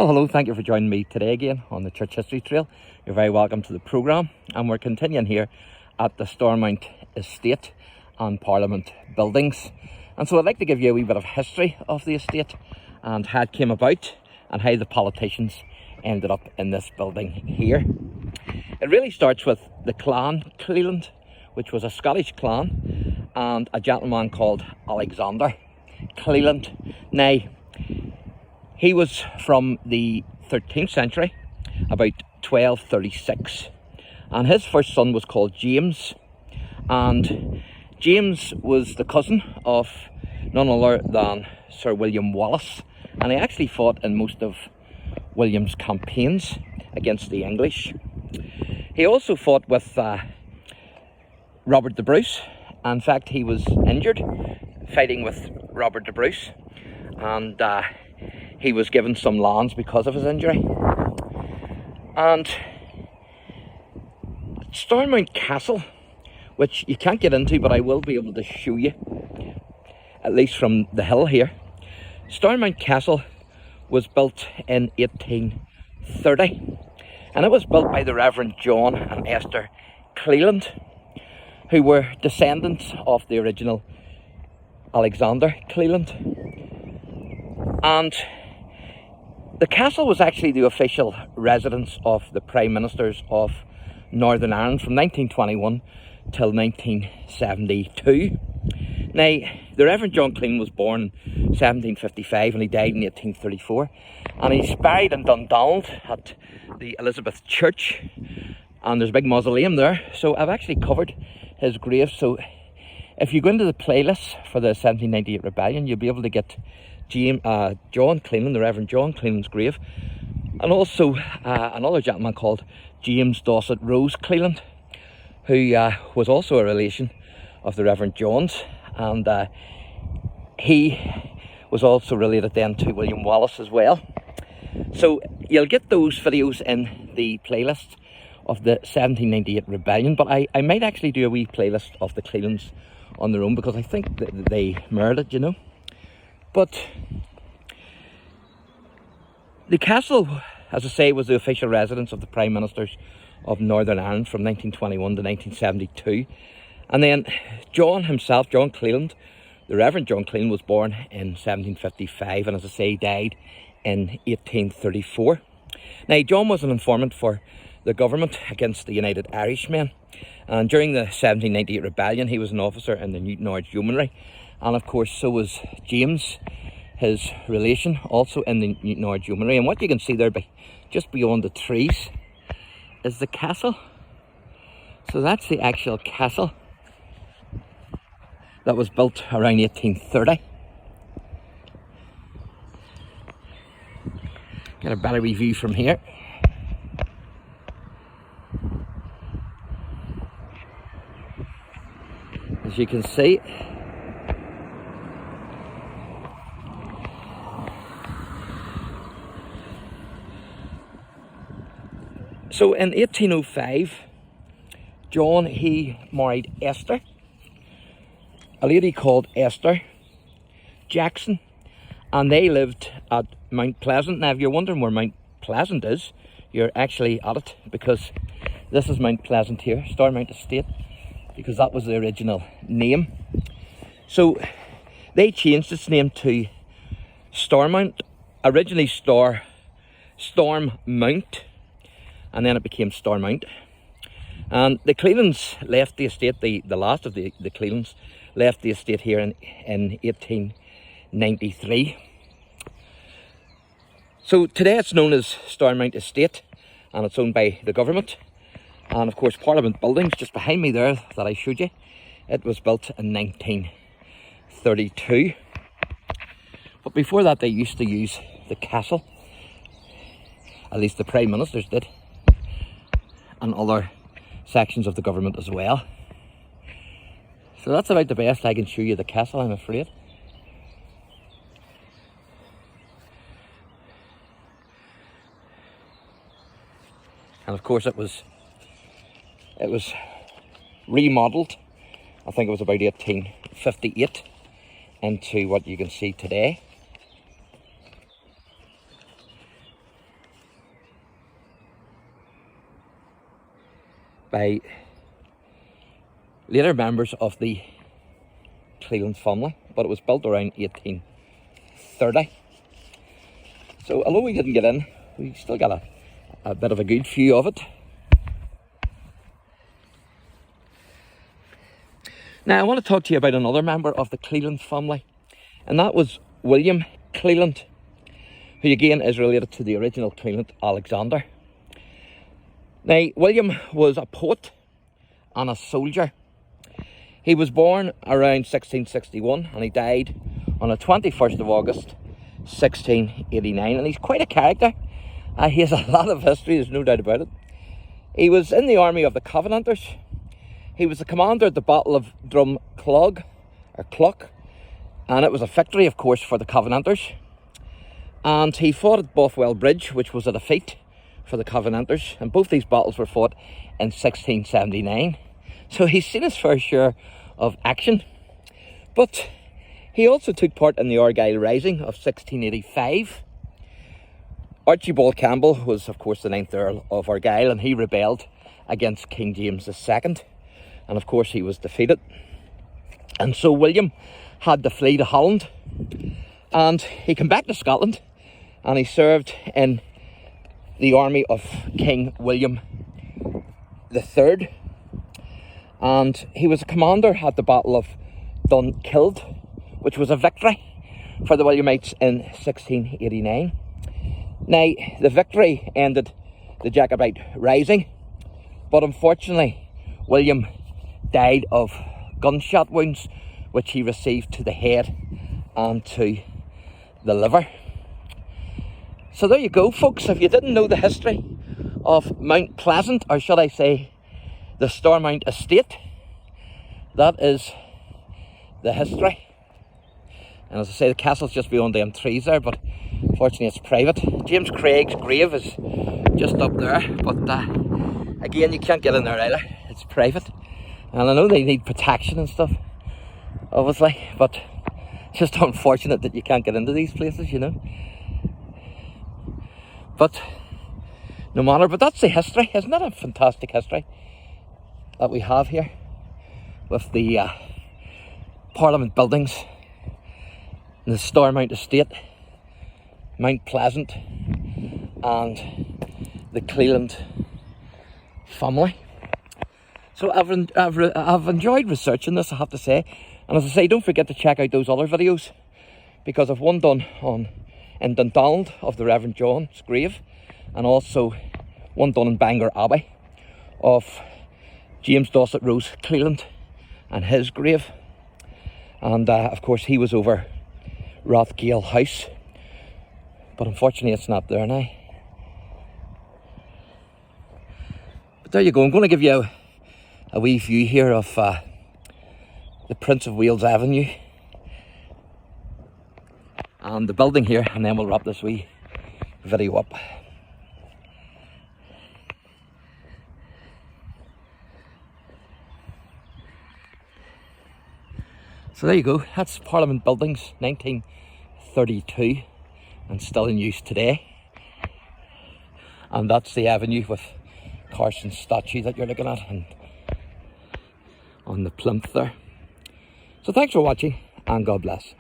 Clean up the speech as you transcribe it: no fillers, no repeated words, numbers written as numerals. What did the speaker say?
Well, hello, thank you for joining me today again on the Church History Trail. You're very welcome to the programme, and we're continuing here at the Stormont estate and Parliament buildings. And so I'd like to give you a wee bit of history of the estate and how it came about and how the politicians ended up in this building here. It really starts with the clan CLELAND, which was a Scottish clan, and a gentleman called Alexander CLELAND. Now, he was from the 13th century, about 1236, and his first son was called James, and James was the cousin of none other than Sir William Wallace, and he actually fought in most of William's campaigns against the English. He also fought with Robert the Bruce. In fact, he was injured fighting with Robert the Bruce, and he was given some lands because of his injury. And Stormont Castle, which you can't get into, but I will be able to show you, at least from the hill here. Stormont Castle was built in 1830, and it was built by the Reverend John and Esther CLELAND, who were descendants of the original Alexander CLELAND. And the castle was actually the official residence of the Prime Ministers of Northern Ireland from 1921 till 1972. Now, the Reverend John CLELAND was born in 1755 and he died in 1834. And he's buried in Dundonald at the Elizabeth Church. And there's a big mausoleum there. So I've actually covered his grave. So if you go into the playlist for the 1798 rebellion, you'll be able to get John CLELAND, the Reverend John CLELAND's grave, and also another gentleman called James Dorset Rose CLELAND, who was also a relation of the Reverend John's, and he was also related then to William Wallace as well. So you'll get those videos in the playlist of the 1798 rebellion, but I might actually do a wee playlist of the CLELANDs on their own, because I think that they merit it, you know. But the castle, as I say, was the official residence of the Prime Ministers of Northern Ireland from 1921 to 1972. And then John himself, John CLELAND, the Reverend John CLELAND, was born in 1755 and, as I say, died in 1834. Now, John was an informant for the government against the United Irishmen. And during the 1798 rebellion, he was an officer in the Newton Ards Yeomanry. And of course, so was James, his relation, also in the Newton Ards Yeomanry. And what you can see there, just beyond the trees, is the castle. So that's the actual castle that was built around 1830. Get a better view from here. As you can see, so in 1805, John, he married Esther, a lady called Esther Jackson, and they lived at Mount Pleasant. Now, if you're wondering where Mount Pleasant is, you're actually at it, because this is Mount Pleasant here, Stormont Estate, because that was the original name. So they changed its name to Stormont, originally Stormont, and then it became Stormont. And the CLELANDs left the estate, the last of the CLELANDs left the estate here in 1893. So today it's known as Stormont Estate, and it's owned by the government. And of course, Parliament buildings just behind me there that I showed you, it was built in 1932. But before that, they used to use the castle, at least the Prime Ministers did, and other sections of the government as well. So that's about the best I can show you the castle, I'm afraid. And of course it was remodeled, I think it was about 1858, into what you can see today. by later members of the CLELAND family, but it was built around 1830. So although we didn't get in, we still got a bit of a good view of it. Now I want to talk to you about another member of the CLELAND family, and that was William CLELAND, who again is related to the original CLELAND, Alexander. Now, William was a poet and a soldier. He was born around 1661 and he died on the 21st of August 1689, and he's quite a character. He has a lot of history, there's no doubt about it. He was in the army of the Covenanters. He was the commander at the Battle of Drumclog, and it was a victory, of course, for the Covenanters. And he fought at Bothwell Bridge, which was a defeat for the Covenanters, and both these battles were fought in 1679. So he's seen his fair share of action. But he also took part in the Argyll Rising of 1685. Archibald Campbell was, of course, the 9th Earl of Argyll, and he rebelled against King James II. And of course he was defeated. And so William had to flee to Holland, and he came back to Scotland, and he served in the army of King William III, and he was a commander at the Battle of Dunkeld, which was a victory for the Williamites in 1689. Now, the victory ended the Jacobite Rising, but unfortunately William died of gunshot wounds which he received to the head and to the liver. So there you go, folks. If you didn't know the history of Mount Pleasant, or should I say the Stormont estate, that is the history. And as I say, the castle's just beyond them trees there, but fortunately it's private. James Craig's grave is just up there, but again, you can't get in there either. It's private, and I know they need protection and stuff, obviously, but it's just unfortunate that you can't get into these places, you know. But no matter, but that's the history. Isn't that a fantastic history that we have here with the Parliament buildings, the Stormont estate, Mount Pleasant, and the CLELAND family. So I've enjoyed researching this, I have to say. And as I say, don't forget to check out those other videos, because I've one done in Dundonald of the Reverend John's grave, and also one done in Bangor Abbey of James Dorset Rose CLELAND and his grave. And of course he was over Rothgale House, but unfortunately it's not there now. But there you go. I'm going to give you a wee view here of the Prince of Wales Avenue and the building here, and then we'll wrap this wee video up. So there you go, that's Parliament Buildings, 1932, and still in use today. And that's the avenue with Carson's statue that you're looking at, and on the plinth there. So thanks for watching, and God bless.